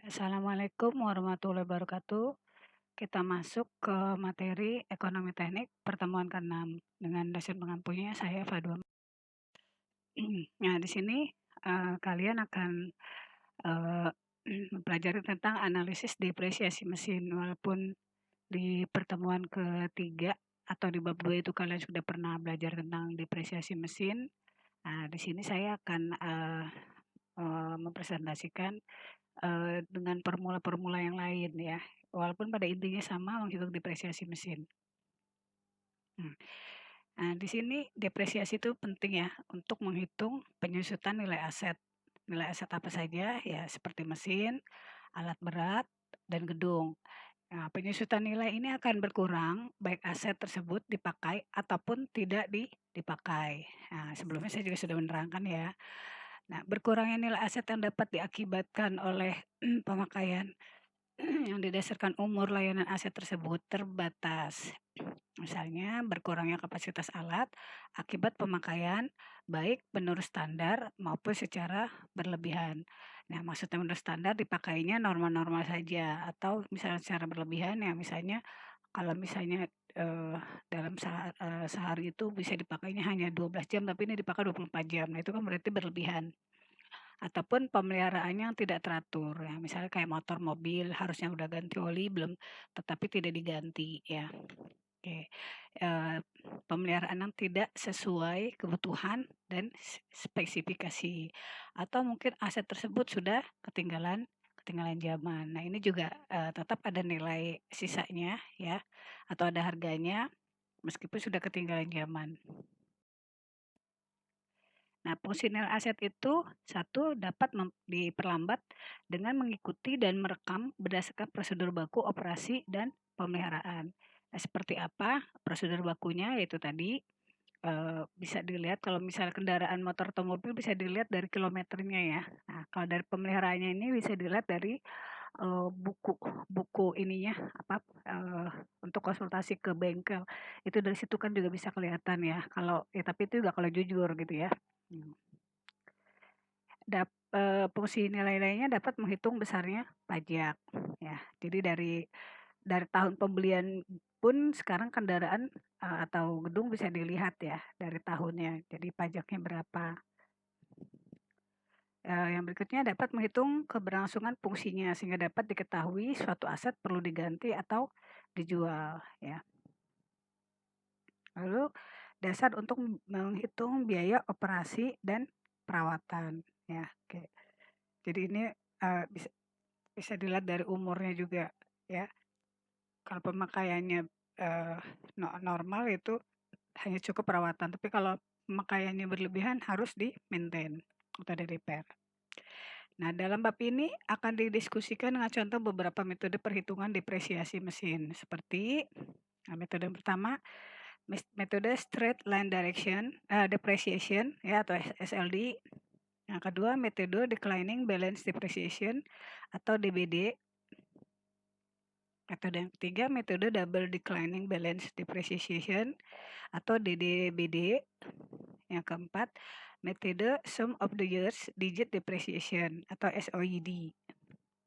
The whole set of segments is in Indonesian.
Assalamualaikum warahmatullahi wabarakatuh. Kita masuk ke materi ekonomi teknik pertemuan ke-6 dengan dosen pengampunya saya Fadwa. Nah, di sini kalian akan eh, mempelajari tentang analisis depresiasi mesin. Walaupun di pertemuan ketiga atau di bab 2 itu kalian sudah pernah belajar tentang depresiasi mesin. Nah, di sini saya akan mempresentasikan dengan formula-formula yang lain ya, walaupun pada intinya sama menghitung depresiasi mesin. Nah, di sini depresiasi itu penting ya untuk menghitung penyusutan nilai aset. Nilai aset apa saja ya seperti mesin, alat berat, dan gedung. Nah, penyusutan nilai ini akan berkurang baik aset tersebut dipakai ataupun tidak dipakai. Nah, sebelumnya saya juga sudah menerangkan ya. Nah, berkurangnya nilai aset yang dapat diakibatkan oleh pemakaian yang didasarkan umur layanan aset tersebut terbatas. Misalnya berkurangnya kapasitas alat akibat pemakaian baik menurut standar maupun secara berlebihan. Nah, maksudnya menurut standar dipakainya normal-normal saja atau misalnya secara berlebihan ya misalnya kalau misalnya dalam sehari itu bisa dipakainya hanya 12 jam tapi ini dipakai 24 jam. Nah, itu kan berarti berlebihan. Ataupun pemeliharaannya yang tidak teratur ya, misalnya kayak motor, mobil harusnya udah ganti oli belum tetapi tidak diganti ya. Oke, pemeliharaan yang tidak sesuai kebutuhan dan spesifikasi atau mungkin aset tersebut sudah ketinggalan ketinggalan zaman. Nah, ini juga, tetap ada nilai sisanya ya atau ada harganya meskipun sudah ketinggalan zaman. Nah, fungsi nilai aset itu satu dapat diperlambat dengan mengikuti dan merekam berdasarkan prosedur baku operasi dan pemeliharaan. Nah, seperti apa prosedur bakunya yaitu tadi bisa dilihat kalau misalnya kendaraan motor atau mobil bisa dilihat dari kilometernya ya. Nah, kalau dari pemeliharaannya ini bisa dilihat dari buku buku ininya apa untuk konsultasi ke bengkel. Itu dari situ kan juga bisa kelihatan ya. Kalau ya tapi itu juga kalau jujur gitu ya. Hmm. Fungsi nilai-nilainya dapat menghitung besarnya pajak ya. Jadi dari tahun pembelian pun sekarang kendaraan atau gedung bisa dilihat ya dari tahunnya. Jadi pajaknya berapa. Yang berikutnya dapat menghitung keberlangsungan fungsinya sehingga dapat diketahui suatu aset perlu diganti atau dijual ya. Lalu dasar untuk menghitung biaya operasi dan perawatan ya. Oke. Jadi ini bisa bisa dilihat dari umurnya juga ya. Kalau pemakaiannya normal itu hanya cukup perawatan, tapi kalau pemakaiannya berlebihan harus di-maintain atau di-repair. Nah, dalam bab ini akan didiskusikan dengan contoh beberapa metode perhitungan depresiasi mesin seperti metode yang pertama metode straight line direction depreciation ya atau SLD. Yang kedua metode declining balance depreciation atau DBD. Metode yang ketiga metode double declining balance depreciation atau DDBD. Yang keempat, metode sum of the years digit depreciation atau SOED.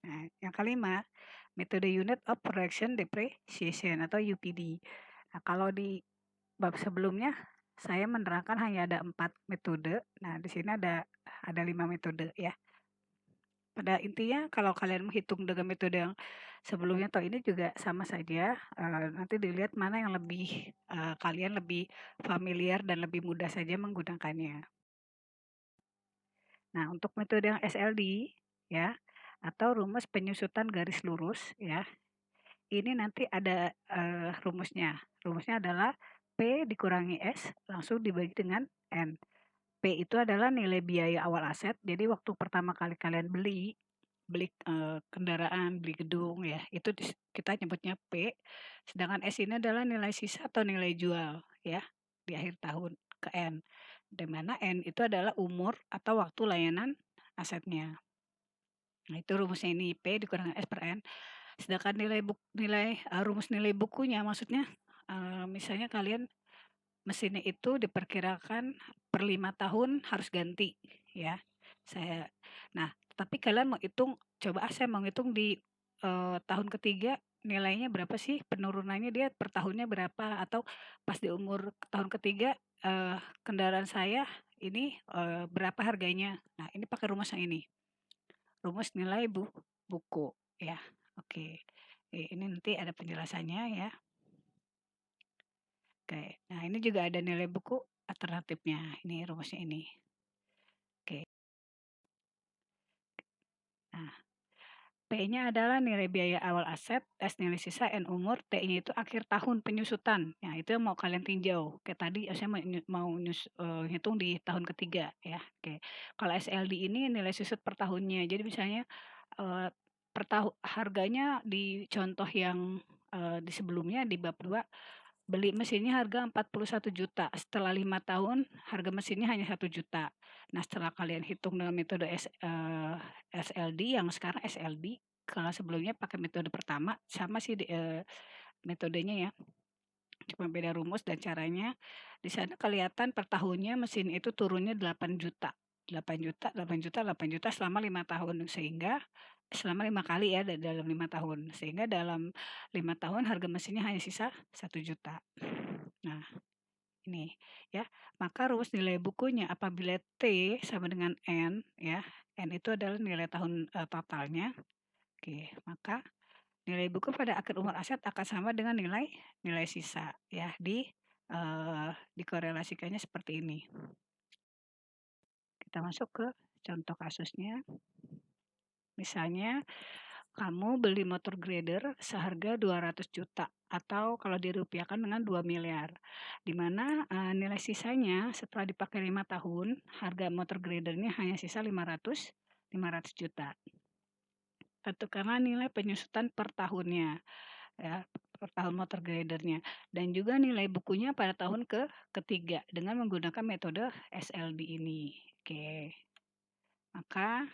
Nah, yang kelima, metode unit of production depreciation atau UPD. Nah, kalau di bab sebelumnya saya menerangkan hanya ada 4 metode. Nah, di sini ada 5 metode ya. Pada intinya kalau kalian menghitung dengan metode yang sebelumnya atau ini juga sama saja, nanti dilihat mana yang lebih kalian lebih familiar dan lebih mudah saja menggunakannya. Nah, untuk metode yang SLD ya atau rumus penyusutan garis lurus ya, ini nanti ada rumusnya. Rumusnya adalah P dikurangi S langsung dibagi dengan N. P itu adalah nilai biaya awal aset. Jadi waktu pertama kali kalian beli kendaraan, beli gedung ya, itu kita nyebutnya P. Sedangkan S ini adalah nilai sisa atau nilai jual ya di akhir tahun ke N. Di mana N itu adalah umur atau waktu layanan asetnya. Nah, itu rumusnya ini P dikurangi S per N. Sedangkan rumus nilai bukunya maksudnya misalnya kalian mesinnya itu diperkirakan per 5 tahun harus ganti ya. Saya nah, tapi kalian mau hitung, coba saya mau hitung di, tahun ketiga nilainya berapa sih, penurunannya dia per tahunnya berapa, atau pas di umur tahun ketiga, kendaraan saya ini, berapa harganya. Nah, ini pakai rumus yang ini, rumus nilai buku ya, oke. Ini nanti ada penjelasannya ya. Oke, nah ini juga ada nilai buku alternatifnya, ini rumusnya ini. Oke, nah P-nya adalah nilai biaya awal aset, S nilai sisa, N umur, T-nya itu akhir tahun penyusutan. Nah, itu yang mau kalian tinjau. Kayak tadi saya ngitung di tahun ketiga ya. Oke. Kalau SLD ini nilai susut per tahunnya. Jadi misalnya per tahun harganya di contoh yang di sebelumnya di bab 2 beli mesinnya harga 41 juta, setelah 5 tahun harga mesinnya hanya 1 juta. Nah, setelah kalian hitung dengan metode SLD, yang sekarang SLD, kalau sebelumnya pakai metode pertama sama sih metodenya ya, cuma beda rumus dan caranya. Di sana kelihatan per tahunnya mesin itu turunnya 8 juta. 8 juta, 8 juta, 8 juta selama 5 tahun, sehingga selama 5 kali ya dalam 5 tahun. Sehingga dalam 5 tahun harga mesinnya hanya sisa 1 juta. Nah, ini ya. Maka rumus nilai bukunya apabila T sama dengan N ya. N itu adalah nilai tahun totalnya. Oke, maka nilai buku pada akhir umur aset akan sama dengan nilai nilai sisa ya, dikorelasikannya seperti ini. Kita masuk ke contoh kasusnya. Misalnya kamu beli motor grader seharga 200 juta atau kalau dirupiahkan dengan 2 miliar. Di mana nilai sisanya setelah dipakai 5 tahun, harga motor gradernya hanya sisa 500 juta. Tentukanlah nilai penyusutan per tahunnya ya, per tahun motor gradernya, dan juga nilai bukunya pada tahun ketiga dengan menggunakan metode SLD ini. Oke. Maka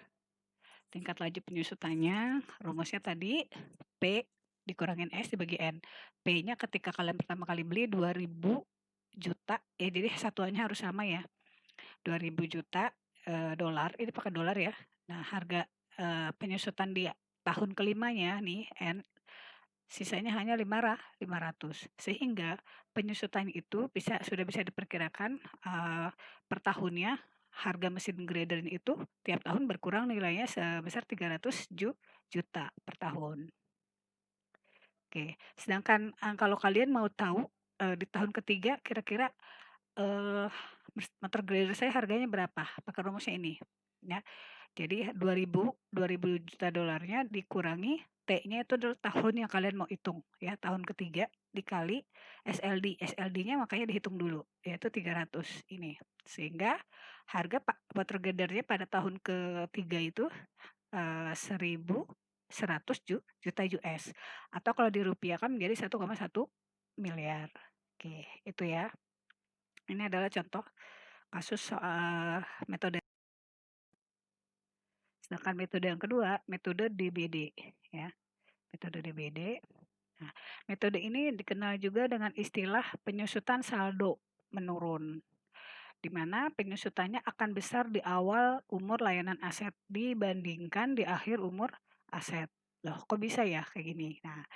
tingkat laju penyusutannya, rumusnya tadi P dikurangin S dibagi N. P-nya ketika kalian pertama kali beli 2.000 juta, ya jadi satuannya harus sama ya. 2.000 juta dolar, ini pakai dolar ya. Nah, harga penyusutan di tahun kelimanya nih N, sisanya hanya 500. Sehingga penyusutan itu sudah bisa diperkirakan per tahunnya harga mesin grader itu tiap tahun berkurang nilainya sebesar 300 juta per tahun. Oke, sedangkan kalau kalian mau tahu di tahun ketiga kira-kira motor grader saya harganya berapa, pakai rumusnya ini ya. Jadi 2.000 juta dolarnya dikurangi T-nya itu adalah tahun yang kalian mau hitung ya, tahun ketiga dikali SLD. SLD-nya makanya dihitung dulu yaitu 300 ini. Sehingga harga motor gradernya pada tahun ketiga itu 1.100 juta US atau kalau dirupiahkan menjadi 1,1 miliar. Oke, itu ya. Ini adalah contoh kasus metode. Sedangkan metode yang kedua, metode DBD ya. Metode DBD. Nah, metode ini dikenal juga dengan istilah penyusutan saldo menurun, di mana penyusutannya akan besar di awal umur layanan aset dibandingkan di akhir umur aset. Loh, kok bisa ya kayak gini? Nah,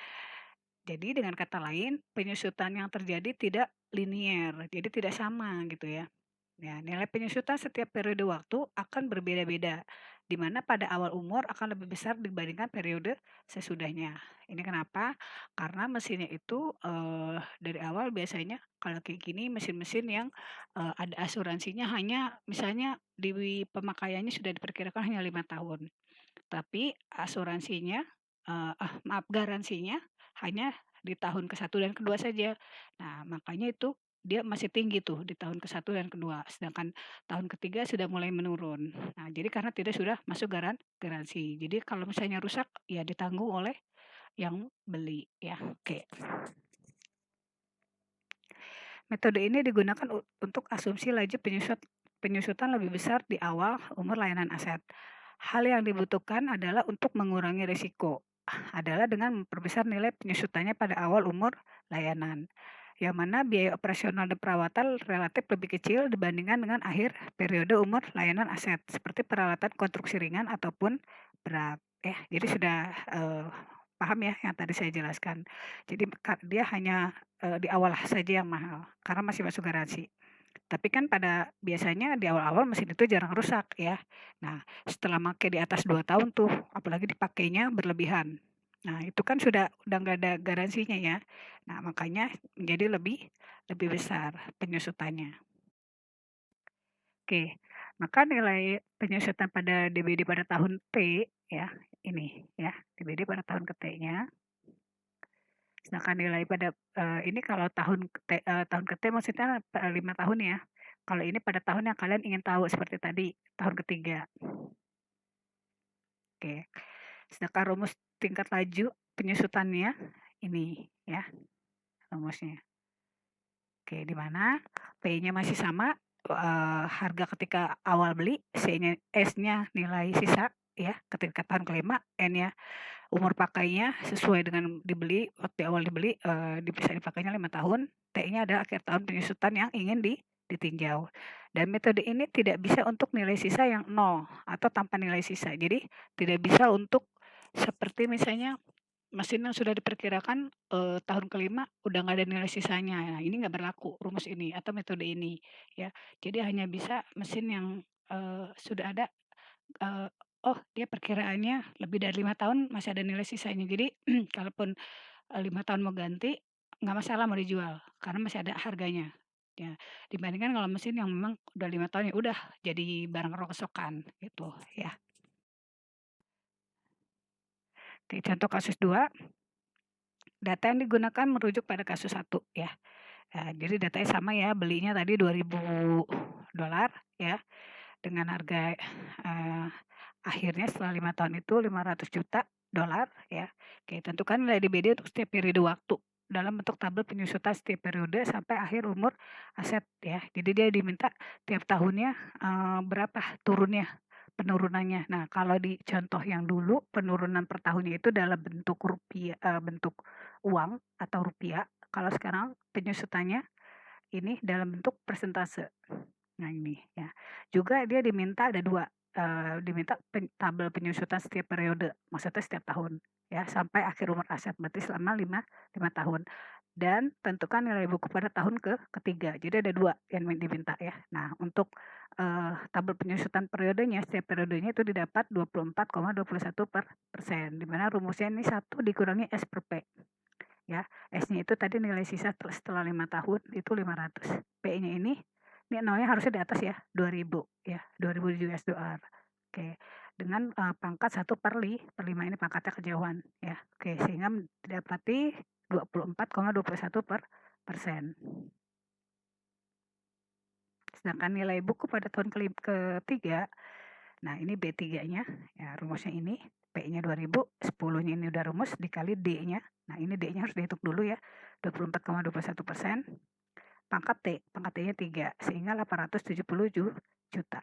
jadi dengan kata lain, penyusutan yang terjadi tidak linier, jadi tidak sama gitu ya. Ya, nilai penyusutan setiap periode waktu akan berbeda-beda, di mana pada awal umur akan lebih besar dibandingkan periode sesudahnya. Ini kenapa? Karena mesinnya itu dari awal biasanya kalau kayak gini mesin-mesin yang ada asuransinya hanya misalnya di pemakaiannya sudah diperkirakan hanya 5 tahun, tapi asuransinya, garansinya hanya di tahun ke-1 dan ke-2 saja. Nah, makanya itu dia masih tinggi tuh di tahun ke-1 dan ke-2, sedangkan tahun ketiga sudah mulai menurun. Nah, jadi karena tidak sudah masuk garansi. Jadi kalau misalnya rusak, ya ditanggung oleh yang beli ya, oke. Metode ini digunakan untuk asumsi laju penyusutan lebih besar di awal umur layanan aset. Hal yang dibutuhkan adalah untuk mengurangi risiko, adalah dengan memperbesar nilai penyusutannya pada awal umur layanan. yang mana biaya operasional dan perawatan relatif lebih kecil dibandingkan dengan akhir periode umur layanan aset, seperti peralatan konstruksi ringan ataupun berat. Jadi sudah paham ya yang tadi saya jelaskan. Jadi dia hanya di awal saja yang mahal karena masih masuk garansi. Tapi kan biasanya di awal-awal mesin itu jarang rusak ya. Nah, setelah make di atas 2 tahun tuh, apalagi dipakainya berlebihan. Nah, itu kan udah nggak ada garansinya ya. Nah, makanya menjadi lebih lebih besar penyusutannya. Oke, maka nilai penyusutan pada DBD pada tahun T ya, ini ya, DBD pada tahun ke T-nya. Sedangkan nilai pada ini kalau tahun ke T maksudnya 5 tahun ya. Kalau ini pada tahun yang kalian ingin tahu seperti tadi, tahun ketiga. Oke. Sedangkan rumus tingkat laju penyusutannya ini ya, rumusnya. Oke, di mana P-nya masih sama, harga ketika awal beli, S-nya nilai sisa ya, ketika tahun kelima, N-nya umur pakainya sesuai dengan dibeli, waktu awal dibeli, bisa dipakainya 5 tahun, T-nya adalah akhir tahun penyusutan yang ingin ditinjau. Dan metode ini tidak bisa untuk nilai sisa yang nol atau tanpa nilai sisa. Jadi tidak bisa untuk seperti misalnya mesin yang sudah diperkirakan, tahun kelima udah nggak ada nilai sisanya. Nah, ini nggak berlaku rumus ini atau metode ini, ya. Jadi hanya bisa mesin yang, sudah ada, eee, oh dia perkiraannya lebih dari 5 tahun masih ada nilai sisanya. Jadi kalaupun, 5 tahun mau ganti, nggak masalah mau dijual, karena masih ada harganya. Ya, dibandingkan kalau mesin yang memang udah 5 tahun, ya udah jadi barang rongsokan gitu ya. Oke, contoh kasus 2, data yang digunakan merujuk pada kasus 1 ya. Jadi datanya sama ya, belinya tadi $2.000 ya, dengan harga, eee, akhirnya setelah 5 tahun itu $500 juta ya. Oke, tentukan nilai DBD untuk setiap periode waktu dalam bentuk tabel penyusutan setiap periode sampai akhir umur aset ya. Jadi dia diminta tiap tahunnya, berapa turunnya, penurunannya. Nah, kalau di contoh yang dulu penurunan per tahunnya itu dalam bentuk bentuk uang atau rupiah. Kalau sekarang penyusutannya ini dalam bentuk persentase. Nah ini ya. Juga dia diminta ada 2, diminta tabel penyusutan setiap periode, maksudnya setiap tahun ya, sampai akhir umur aset, berarti selama 5 tahun. Dan tentukan nilai buku pada tahun ketiga. Jadi ada 2 yang diminta ya. Nah untuk, tabel penyusutan periodenya, setiap periodenya itu didapat 24,21%, di mana rumusnya ini 1 dikurangi S per P. Ya, S-nya itu tadi nilai sisa setelah 5 tahun itu 500. P-nya ini nolnya harusnya di atas ya, 2.000 ya, $2.000. Oke, dengan, pangkat 1/5 ini pangkatnya kejauhan ya. Oke, sehingga didapati 24,21%. Sedangkan nilai buku pada tahun ketiga, nah ini B3-nya, ya rumusnya ini, P-nya 2.000, 10-nya ini udah rumus dikali D-nya. Nah ini D-nya harus dihitung dulu ya, 24,21%, pangkat T-nya 3, sehingga 870 juta.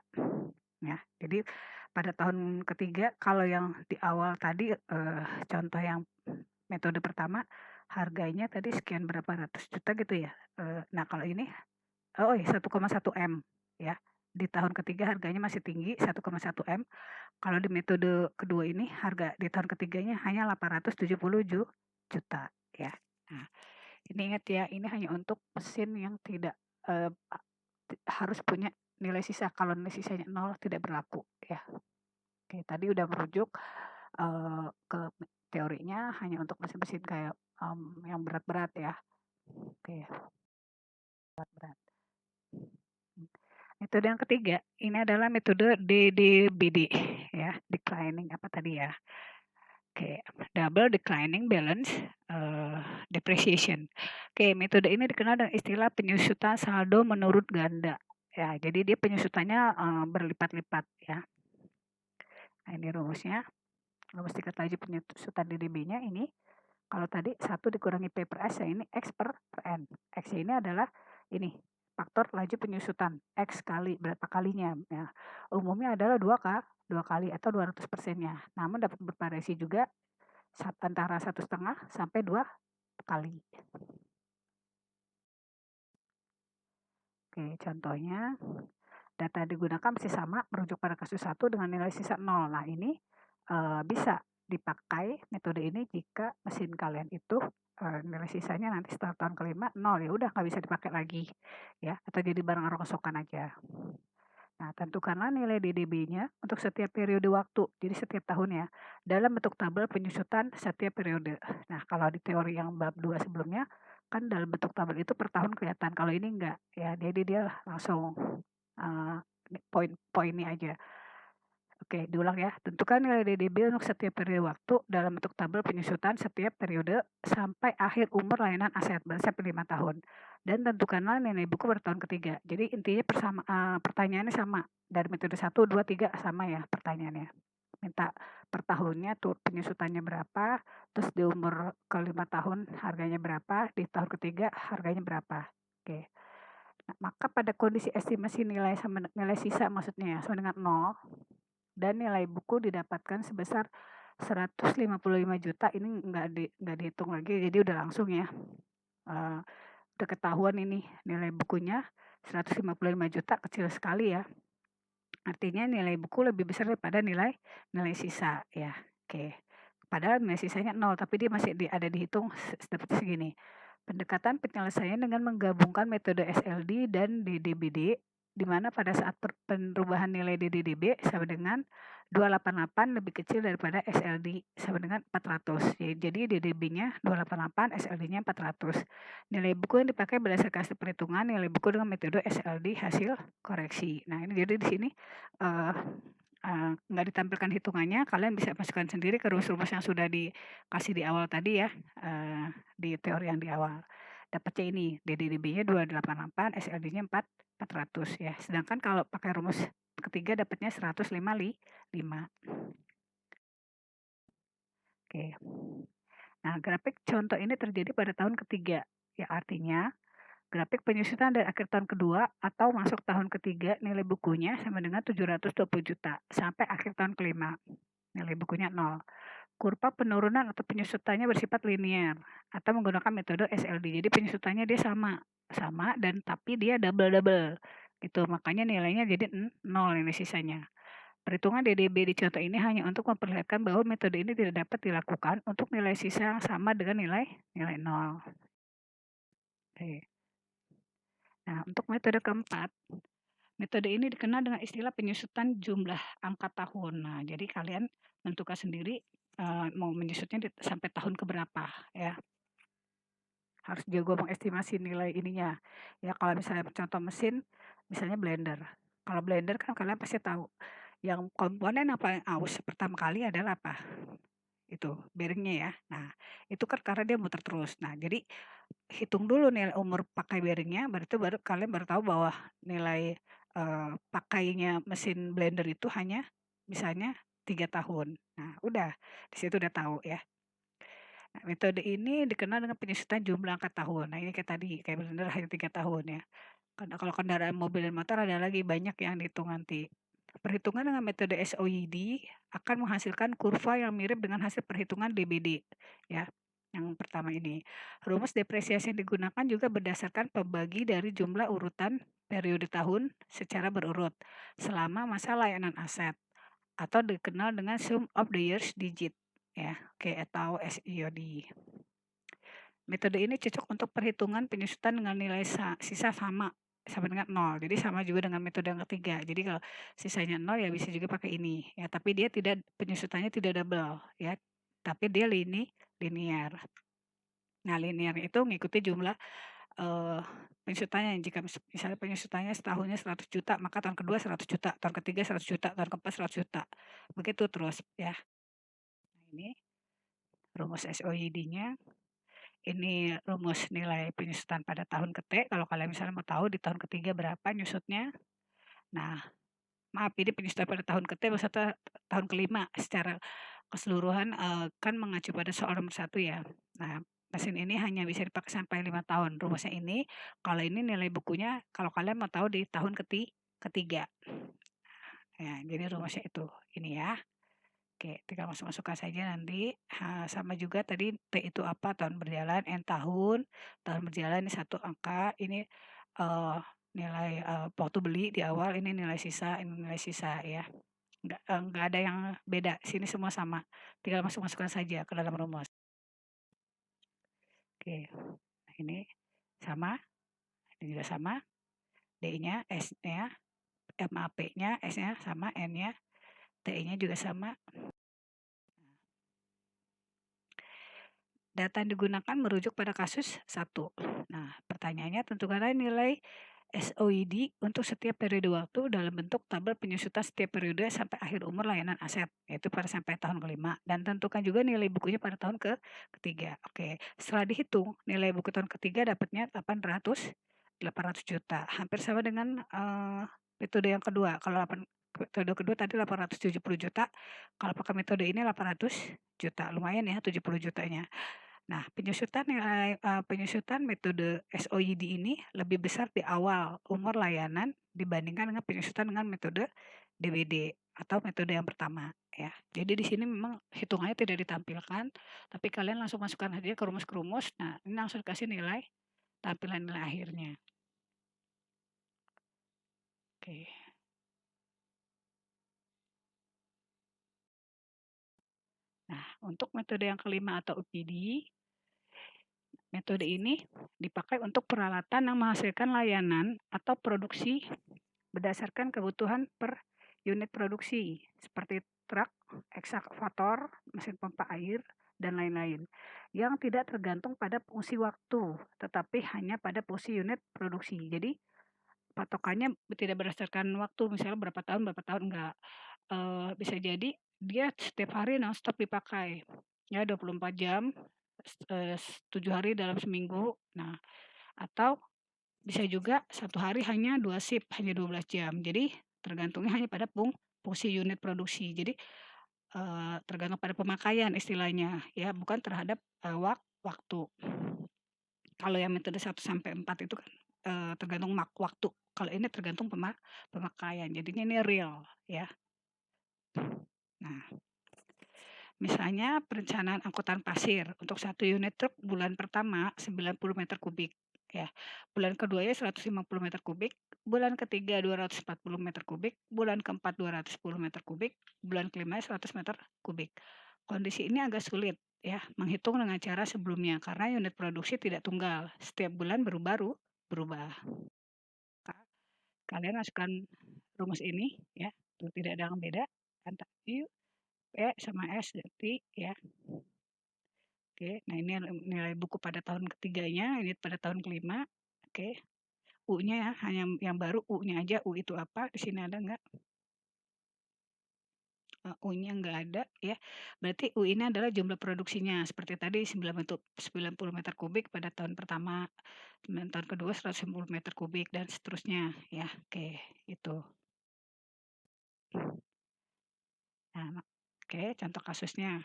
Ya, jadi pada tahun ketiga kalau yang di awal tadi, contoh yang metode pertama, harganya tadi sekian berapa ratus juta gitu ya. Nah kalau ini, oh iya 1,1 M ya. Di tahun ketiga harganya masih tinggi 1,1 M. Kalau di metode kedua ini harga di tahun ketiganya hanya 870 juta ya. Nah, ini ingat ya, ini hanya untuk mesin yang tidak harus punya nilai sisa. Kalau nilai sisanya nol tidak berlaku ya. Oke, tadi udah merujuk ke teorinya hanya untuk mesin-mesin kayak yang berat-berat ya. Oke, berat-berat. Metode yang ketiga, ini adalah metode DDBD ya, declining apa tadi ya? Oke, double declining balance depreciation. Oke, metode ini dikenal dengan istilah penyusutan saldo menurut ganda. Ya, jadi dia penyusutannya berlipat-lipat ya. Nah, ini rumusnya. Rumus tingkat laju penyusutan DDB-nya ini. Kalau tadi 1 dikurangi P per S, ya ini X per N. X ini adalah ini faktor laju penyusutan. X kali berapa kalinya. Ya. Umumnya adalah 2 kali atau 200%-nya. Namun dapat bervariasi juga antara 1,5 sampai 2 kali. Oke, contohnya data digunakan masih sama merujuk pada kasus 1 dengan nilai sisa 0. Nah, ini bisa dipakai metode ini jika mesin kalian itu nilai sisanya nanti setelah tahun kelima 0, ya udah nggak bisa dipakai lagi ya, atau jadi barang rongsokan aja. Nah, tentukanlah nilai DDB-nya untuk setiap periode waktu, jadi setiap tahunnya, dalam bentuk tabel penyusutan setiap periode. Nah, kalau di teori yang bab 2 sebelumnya, kan dalam bentuk tabel itu per tahun kelihatan, kalau ini enggak, ya jadi dia langsung uh, poin-poinnya aja. Oke, diulang ya. Tentukan nilai DDB untuk setiap periode waktu dalam bentuk tabel penyusutan setiap periode sampai akhir umur layanan aset, berarti sampai 5 tahun. Dan tentukanlah nilai buku pada tahun ketiga. Jadi intinya pertanyaannya sama. Dari metode 1, 2, 3 sama ya pertanyaannya. Minta per tahunnya tuh penyusutannya berapa, terus di umur ke-5 tahun harganya berapa, di tahun ketiga harganya berapa. Oke. Nah, maka pada kondisi estimasi nilai sama nilai sisa maksudnya sama dengan 0, dan nilai buku didapatkan sebesar 155 juta, ini nggak dihitung lagi, jadi udah langsung ya. Udah ketahuan ini nilai bukunya 155 juta, kecil sekali ya. Artinya nilai buku lebih besar daripada nilai sisa ya. Oke. Padahal nilai sisanya 0, tapi dia masih ada dihitung seperti segini. Pendekatan penyelesaian dengan menggabungkan metode SLD dan DDBD, di mana pada saat perubahan nilai DDB sama dengan 288 lebih kecil daripada SLD sama dengan 400. Jadi DDB-nya 288, SLD-nya 400. Nilai buku yang dipakai berdasarkan hasil perhitungan nilai buku dengan metode SLD hasil koreksi. Nah, ini jadi di sini nggak ditampilkan hitungannya, kalian bisa masukkan sendiri ke rumus-rumus yang sudah dikasih di awal tadi ya, di teori yang di awal. Dapatnya ini, DDB-nya 288, SLD-nya 400 ya. Sedangkan kalau pakai rumus ketiga dapatnya 105. Oke. Nah, grafik contoh ini terjadi pada tahun ketiga. Ya, artinya grafik penyusutan dari akhir tahun kedua atau masuk tahun ketiga nilai bukunya sama dengan 720 juta sampai akhir tahun kelima. Nilai bukunya 0. Kurva penurunan atau penyusutannya bersifat linear atau menggunakan metode SLD. Jadi penyusutannya dia sama dan tapi dia double gitu. Makanya nilainya jadi 0 ini sisanya. Perhitungan DDB di contoh ini hanya untuk memperlihatkan bahwa metode ini tidak dapat dilakukan untuk nilai sisa yang sama dengan nilai 0. Oke. Nah, untuk metode keempat, metode ini dikenal dengan istilah penyusutan jumlah angka tahun. Nah, jadi kalian menentukan sendiri mau menyusutnya sampai tahun keberapa ya. Harus jago mengestimasi nilai ininya. Ya, kalau misalnya contoh mesin, misalnya blender. Kalau blender kan kalian pasti tahu, yang komponen yang paling aus pertama kali adalah apa? Itu bearingnya ya. Nah, itu kan karena dia muter terus. Nah, jadi hitung dulu nilai umur pakai bearingnya, berarti kalian baru tahu bahwa nilai pakainya mesin blender itu hanya misalnya 3 tahun. Nah, udah di situ udah tahu ya. Nah, metode ini dikenal dengan penyusutan jumlah angka tahun. Nah, ini kayak tadi, kayak blender hanya 3 tahun ya. Karena kalau kendaraan mobil dan motor ada lagi banyak yang dihitung nanti. Perhitungan dengan metode SOID akan menghasilkan kurva yang mirip dengan hasil perhitungan DBD ya. Yang pertama ini. Rumus depresiasi yang digunakan juga berdasarkan pembagi dari jumlah urutan periode tahun secara berurut selama masa layanan aset atau dikenal dengan sum of the years digit ya, oke, atau SIOD. Metode ini cocok untuk perhitungan penyusutan dengan nilai sisa sama dengan 0. Jadi sama juga dengan metode yang ketiga. Jadi kalau sisanya 0 ya bisa juga pakai ini ya, tapi dia penyusutannya tidak double ya. Tapi dia linear. Nah, linear itu mengikuti jumlah penyusutannya. Jika misalnya penyusutannya setahunnya 100 juta, maka tahun kedua 100 juta, tahun ketiga 100 juta, tahun keempat 100 juta. Begitu terus ya. Nah, ini rumus SOID-nya. Ini rumus nilai penyusutan pada tahun ke-T, kalau kalian misalnya mau tahu di tahun ketiga berapa nyusutnya. Nah, maaf, ini penyusutan pada tahun ke-T beserta tahun kelima secara keseluruhan kan mengacu pada soal nomor 1 ya. Nah, mesin ini hanya bisa dipakai sampai 5 tahun. Rumusnya ini, kalau ini nilai bukunya kalau kalian mau tahu di tahun ketiga. Ya, jadi rumusnya itu, ini ya. Oke, tinggal masuk-masukkan saja nanti. Sama juga tadi T itu apa, tahun berjalan, N tahun berjalan ini 1 angka, ini nilai, waktu beli di awal, ini nilai sisa, ini nilai sisa ya. Nggak ada yang beda, sini semua sama, tinggal masukkan saja ke dalam rumus. Oke, nah ini sama, ini juga sama, D-nya, S-nya, MAP-nya, S-nya sama, N-nya, T-nya juga sama. Data yang digunakan merujuk pada kasus 1. Nah, pertanyaannya tentukanlah nilai SOID untuk setiap periode waktu dalam bentuk tabel penyusutan setiap periode sampai akhir umur layanan aset, yaitu pada sampai tahun kelima. Dan tentukan juga nilai bukunya pada tahun ketiga. Oke, setelah dihitung, nilai buku tahun ketiga dapatnya 800 juta. Hampir sama dengan metode yang kedua. Kalau metode kedua tadi 870 juta, kalau pakai metode ini 800 juta. Lumayan ya 70 jutanya. Nah, penyusutan metode SOID ini lebih besar di awal umur layanan dibandingkan dengan penyusutan dengan metode DWD atau metode yang pertama ya. Jadi di sini memang hitungannya tidak ditampilkan, tapi kalian langsung masukkan aja ke rumus-rumus. Nah, ini langsung dikasih nilai tampilan nilai akhirnya. Oke. Nah, untuk metode yang kelima atau UPD, metode ini dipakai untuk peralatan yang menghasilkan layanan atau produksi berdasarkan kebutuhan per unit produksi, seperti truk, ekskavator, mesin pompa air, dan lain-lain, yang tidak tergantung pada fungsi waktu, tetapi hanya pada fungsi unit produksi. Jadi, patokannya tidak berdasarkan waktu, misalnya berapa tahun enggak. Bisa jadi dia setiap hari nonstop dipakai, ya 24 jam, 7 hari dalam seminggu. Nah, atau bisa juga satu hari hanya 2 shift, hanya 12 jam. Jadi tergantungnya hanya pada fungsi unit produksi. Jadi, tergantung pada pemakaian istilahnya ya, bukan terhadap, waktu. Kalau yang metode 1 sampai 4 itu kan, tergantung waktu. Kalau ini tergantung pemakaian, jadinya ini real ya. Nah, misalnya perencanaan angkutan pasir untuk 1 unit truk bulan pertama 90 meter kubik ya. Bulan keduanya 150 meter kubik, bulan ketiga 240 meter kubik, bulan keempat 210 meter kubik, bulan kelima 100 meter kubik. Kondisi ini agak sulit ya menghitung dengan cara sebelumnya karena unit produksi tidak tunggal, setiap bulan berubah. Kalian masukkan rumus ini ya, tuh tidak ada yang beda antara U, P sama S berarti ya. Oke, nah ini nilai buku pada tahun ketiganya, ini pada tahun kelima. Oke, U-nya ya, hanya yang baru U-nya aja, U itu apa, di sini ada nggak? U-nya nggak ada ya, berarti U ini adalah jumlah produksinya, seperti tadi 90 meter kubik pada tahun pertama, kemudian tahun kedua 110 meter kubik, dan seterusnya ya. Oke, itu. Nah, oke, contoh kasusnya.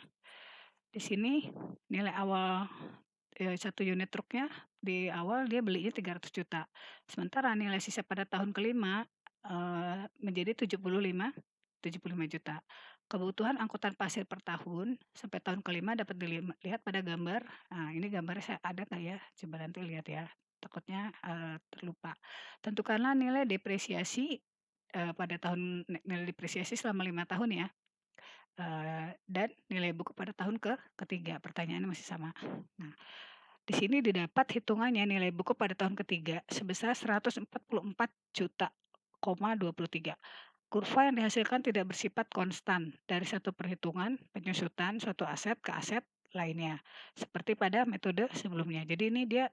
Di sini nilai awal 1 unit truknya di awal dia belinya 300 juta. Sementara nilai sisa pada tahun kelima menjadi 75 juta. Kebutuhan angkutan pasir per tahun sampai tahun kelima dapat dilihat pada gambar. Nah, ini gambarnya saya ada nggak ya? Coba nanti lihat ya. Takutnya terlupa. Tentukanlah nilai depresiasi pada nilai depresiasi selama 5 tahun ya. Dan nilai buku pada tahun ketiga, pertanyaannya masih sama. Nah, di sini didapat hitungannya nilai buku pada tahun ketiga sebesar 144 juta, 23. Kurva yang dihasilkan tidak bersifat konstan dari satu perhitungan penyusutan suatu aset ke aset lainnya, seperti pada metode sebelumnya. Jadi ini dia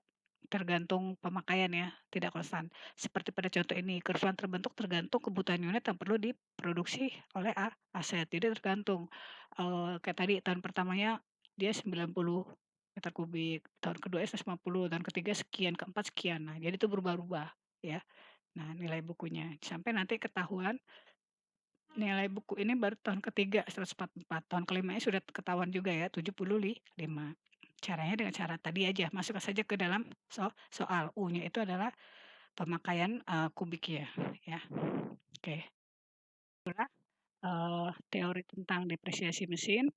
tergantung pemakaian ya, tidak konstan. Seperti pada contoh ini, kurva yang terbentuk tergantung kebutuhan unit yang perlu diproduksi oleh aset. Jadi tergantung, kayak tadi tahun pertamanya dia 90 meter kubik, tahun kedua 150, tahun ketiga sekian, keempat sekian. Nah, jadi itu berubah-ubah ya. Nah, nilai bukunya sampai nanti ketahuan nilai buku ini baru tahun ketiga 144, tahun kelimanya sudah ketahuan juga ya 75. Caranya dengan cara tadi aja, masukkan saja ke dalam soal. U-nya itu adalah pemakaian, kubiknya ya. Oke. Itulah, teori tentang depresiasi mesin.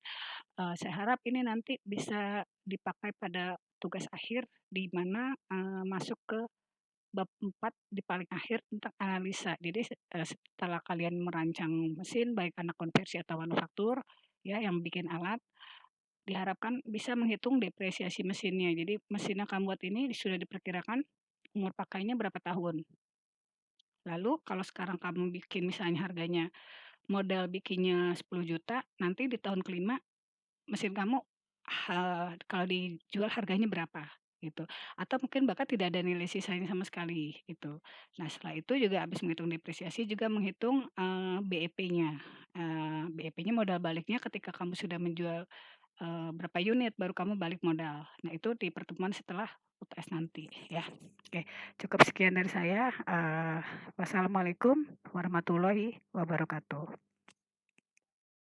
Saya harap ini nanti bisa dipakai pada tugas akhir di mana, masuk ke bab 4 di paling akhir tentang analisa. Jadi setelah kalian merancang mesin baik anak konversi atau manufaktur ya yang bikin alat, diharapkan bisa menghitung depresiasi mesinnya. Jadi mesin yang kamu buat ini sudah diperkirakan umur pakainya berapa tahun. Lalu kalau sekarang kamu bikin misalnya harganya modal bikinnya 10 juta, nanti di tahun kelima mesin kamu kalau dijual harganya berapa gitu, atau mungkin bahkan tidak ada nilai sisanya sama sekali gitu. Nah setelah itu juga habis menghitung depresiasi juga menghitung, BEP-nya, BEP-nya modal baliknya ketika kamu sudah menjual, berapa unit baru kamu balik modal. Nah itu di pertemuan setelah UTS nanti ya. Oke, cukup sekian dari saya, wassalamualaikum warahmatullahi wabarakatuh.